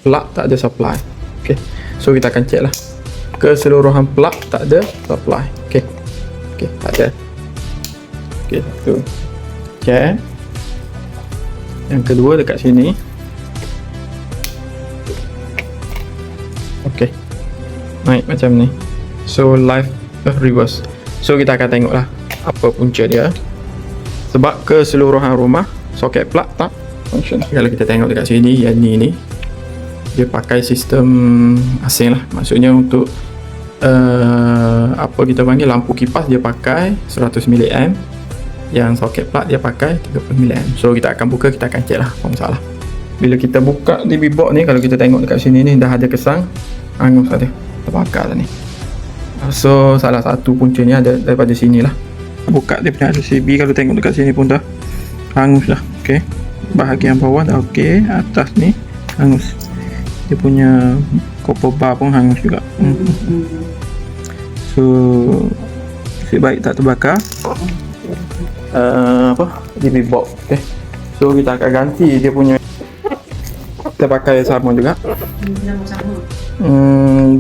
plug tak ada supply. Okey. So kita akan check lah. Keseluruhan plug tak ada supply. Okey. Okey, tak ada. Okey, tu. Check. Yang kedua dekat sini. Okey. Naik macam ni. So live reverse. So kita akan tengok lah apa punca dia. Sebab keseluruhan rumah soket plug tak function. Kalau kita tengok dekat sini, yang ni dia pakai sistem asing lah. Maksudnya untuk apa kita panggil, lampu kipas dia pakai 100 mA. Yang soket plug dia pakai 30 mA. So kita akan buka, kita akan check lah apa masalah. Bila kita buka DB box ni, kalau kita tengok dekat sini ni dah ada kesang hangus, ada terbakar dah ni. So salah satu puncanya ada daripada sini lah. Buka dia punya RCB, kalau tengok dekat sini pun dah hangus dah. Okey, bahagian bawah dah okey, atas ni hangus. Dia punya copper bar pun hangus juga. So nasib baik tak terbakar. Apa DB box. Okey, so kita akan ganti dia punya. Kita pakai sama juga.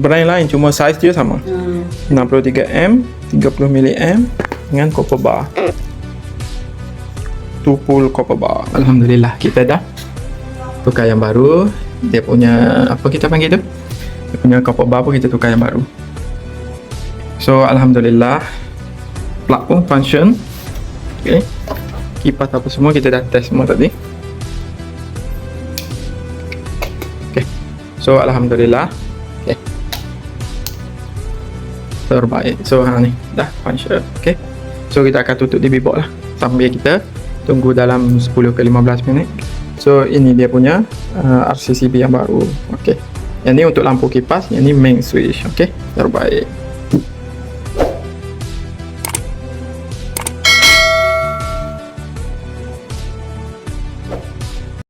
Brand lain, cuma size dia sama. 63M 30 mA dengan copper bar. Tupul copper bar. Alhamdulillah kita dah tukar yang baru. Dia punya apa kita panggil tu? Dia punya copper bar pun kita tukar yang baru. So alhamdulillah plug pun function. Okey. Kipas apa semua kita dah test semua tadi. Okey. So alhamdulillah. Okey. Terbaik. So ni dah function. Okey. So kita akan tutup DB box lah sambil kita tunggu dalam 10 ke 15 minit. So ini dia punya RCCB yang baru. Okey. Yang ni untuk lampu kipas, yang ni main switch. Okey. Terbaik.